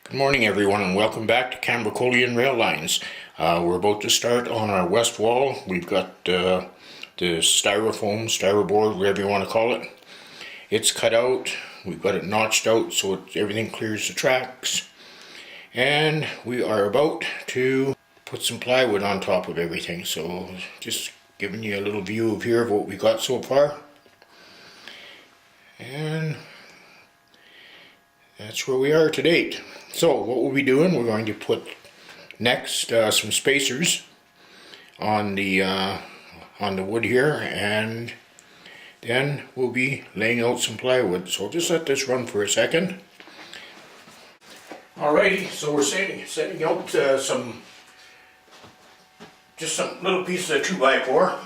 Good morning everyone and welcome back to Cambricolian Rail Lines. We're about to start on our west wall. We've got the styrofoam, styroboard, whatever you want to call it. It's cut out. We've got it notched out so everything clears the tracks. And we are about to put some plywood on top of everything. So just giving you a little view of what we got so far. And that's where we are to date. So what we'll be doing, we're going to put next some spacers on the wood here, and then we'll be laying out some plywood. So just let this run for a second. Alrighty, so we're setting out some little pieces of 2x4.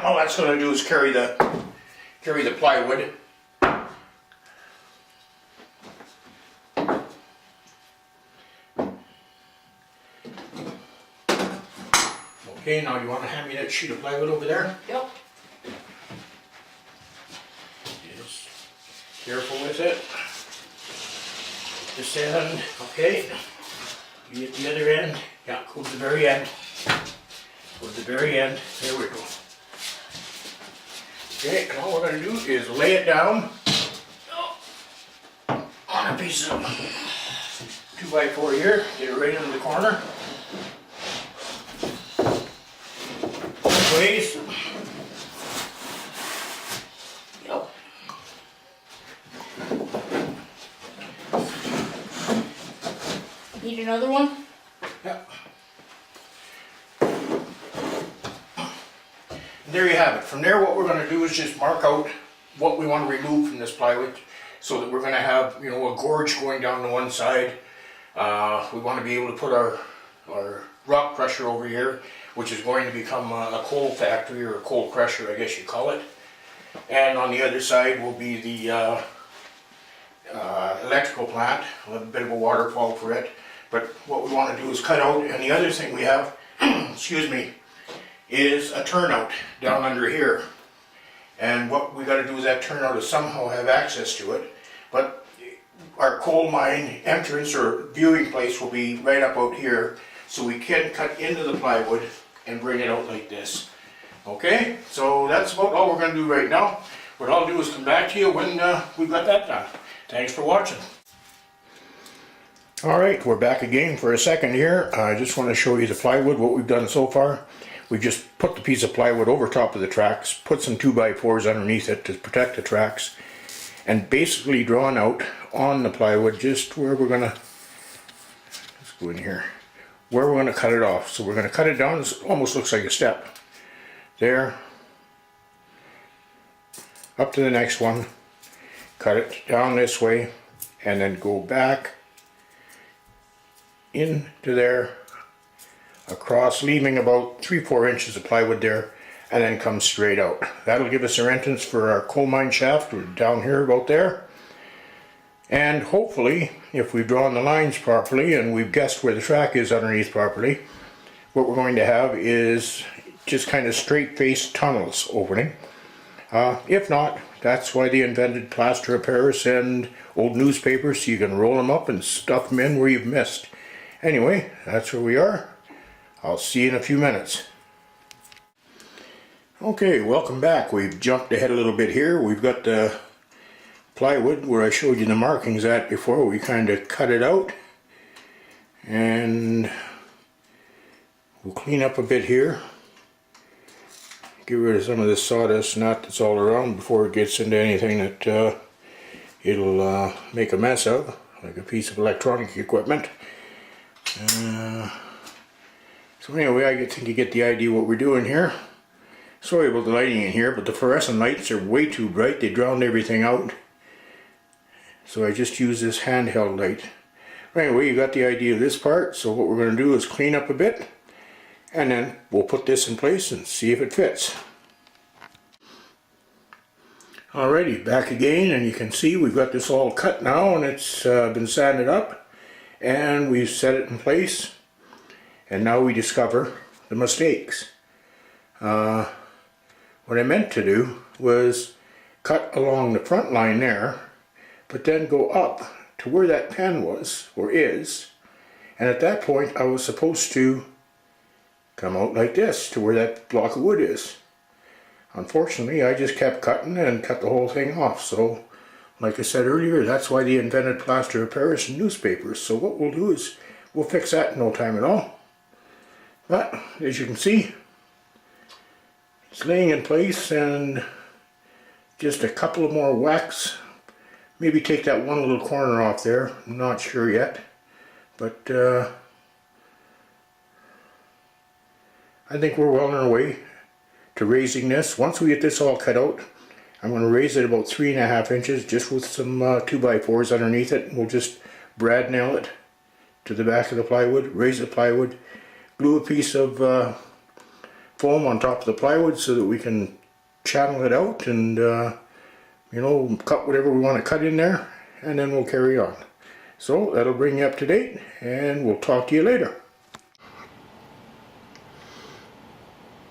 All that's going to do is carry the plywood. Okay, now you want to hand me that sheet of plywood over there? Yep. Just careful with it. This end, okay. You get the other end. Yeah, go to the very end. Go to the very end. There we go. Okay, and all we're going to do is lay it down on a piece of 2x4 here. Get it right into the corner. Ways. Yep. Need another one? Yep. There you have it. From there, what we're going to do is just mark out what we want to remove from this plywood, so that we're going to have, a gorge going down to one side. We want to be able to put our rock crusher over here, which is going to become a coal factory, or a coal crusher, I guess you call it. And on the other side will be the electrical plant, a little bit of a waterfall for it. But what we want to do is cut out, and the other thing we have, excuse me, is a turnout down under here. And what we got to do is that turnout is somehow have access to it. But our coal mine entrance or viewing place will be right up out here, so we can cut into the plywood and bring it out like this. Okay, so that's about all we're going to do right now. What I'll do is come back to you when we've got that done. Thanks for watching. Alright, we're back again for a second here. I just want to show you the plywood, what we've done so far. We just put the piece of plywood over top of the tracks, put some 2x4s underneath it to protect the tracks, and basically drawn out on the plywood just where we're going to, let's go in here, where we're going to cut it off. So we're going to cut it down. It almost looks like a step. There. Up to the next one. Cut it down this way. And then go back into there. Across, leaving about 3-4 inches of plywood there. And then come straight out. That'll give us our entrance for our coal mine shaft. We're down here about there. And hopefully, if we've drawn the lines properly and we've guessed where the track is underneath properly, what we're going to have is just kind of straight-faced tunnels opening. If not, that's why they invented plaster of Paris and old newspapers, so you can roll them up and stuff them in where you've missed. Anyway, that's where we are. I'll see you in a few minutes. Okay, welcome back. We've jumped ahead a little bit here. We've got the plywood where I showed you the markings at before. We kind of cut it out, and we'll clean up a bit here, get rid of some of this sawdust knot that's all around before it gets into anything that it'll make a mess of, like a piece of electronic equipment. So anyway, I think you get the idea what we're doing here. Sorry about the lighting in here, but the fluorescent lights are way too bright. They drowned everything out. So I just use this handheld light. Anyway, you got the idea of this part. So what we're going to do is clean up a bit, and then we'll put this in place and see if it fits. Alrighty, back again, and you can see we've got this all cut now, and it's been sanded up, and we've set it in place. And now we discover the mistakes. What I meant to do was cut along the front line there, but then go up to where that pen was, or is, and at that point I was supposed to come out like this to where that block of wood is. Unfortunately, I just kept cutting and cut the whole thing off. So, like I said earlier, that's why they invented plaster of Paris and newspapers. So what we'll do is we'll fix that in no time at all. But as you can see, it's laying in place, and just a couple of more whacks. Maybe take that one little corner off there. I'm not sure yet, but I think we're well on our way to raising this. Once we get this all cut out, I'm going to raise it about 3.5 inches, just with some 2x4s underneath it. We'll just brad nail it to the back of the plywood, raise the plywood, glue a piece of foam on top of the plywood so that we can channel it out and you know, cut whatever we want to cut in there, and then we'll carry on. So that'll bring you up to date, and we'll talk to you later.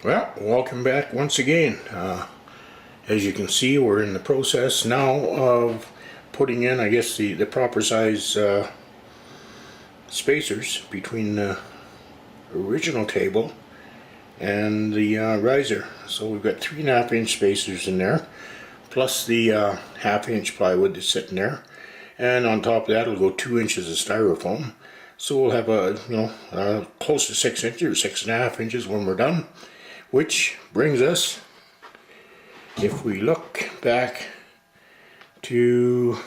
Well, welcome back once again. As you can see, we're in the process now of putting in, I guess, the proper size spacers between the original table and the riser. So we've got 3.5 inch spacers in there, plus the 1/2 inch plywood that's sitting there, and on top of that will go 2 inches of styrofoam. So we'll have a close to 6 inches or 6.5 inches when we're done. Which brings us, if we look back to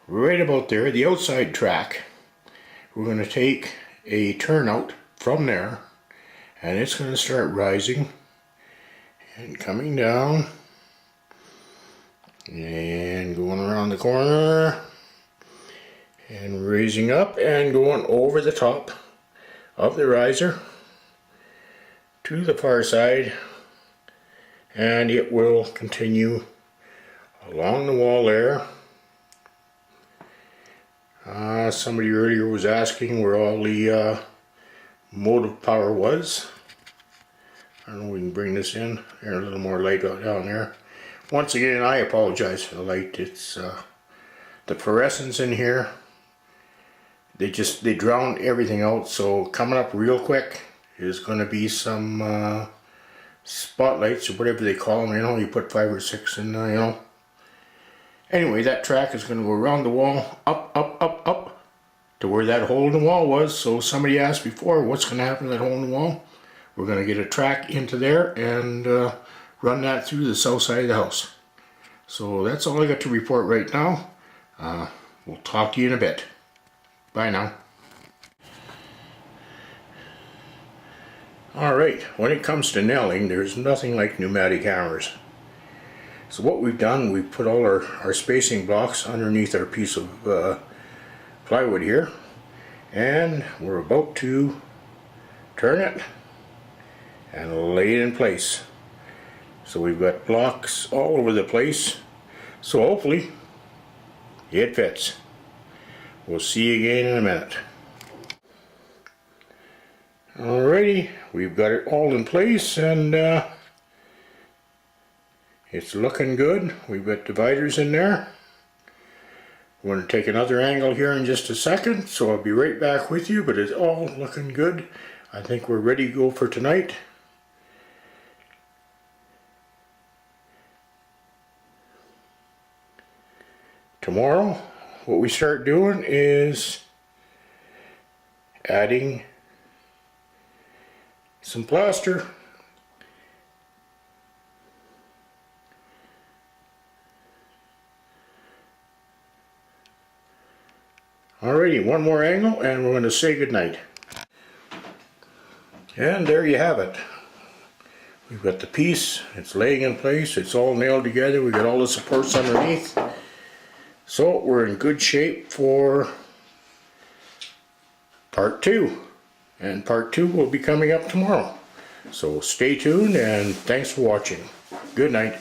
right about there, the outside track, we're going to take a turnout from there, and it's going to start rising and coming down and going around the corner and raising up and going over the top of the riser to the far side, and it will continue along the wall there. Somebody earlier was asking where all the motive power was. I don't know if we can bring this in. There's a little more light out down there. Once again, I apologize for the light. It's the fluorescents in here. They drown everything out. So coming up real quick is going to be some spotlights or whatever they call them. You know, you put 5 or 6 in, you know. Anyway, that track is going to go around the wall, up to where that hole in the wall was. So somebody asked before, what's going to happen to that hole in the wall? We're going to get a track into there and run that through the south side of the house. So that's all I got to report right now. We'll talk to you in a bit. Bye now. Alright, when it comes to nailing, there's nothing like pneumatic hammers. So what we've done, we've put all our spacing blocks underneath our piece of plywood here, and we're about to turn it and lay it in place. So we've got blocks all over the place, so hopefully it fits. We'll see you again in a minute. Alrighty, we've got it all in place, and it's looking good. We've got dividers in there. We're going to take another angle here in just a second, so I'll be right back with you, but it's all looking good. I think we're ready to go for tonight. Tomorrow, what we start doing is adding some plaster. Alrighty, one more angle and we're going to say goodnight. And there you have it. We've got the piece, it's laying in place, it's all nailed together, we've got all the supports underneath. So we're in good shape for part 2. And part 2 will be coming up tomorrow. So stay tuned and thanks for watching. Good night.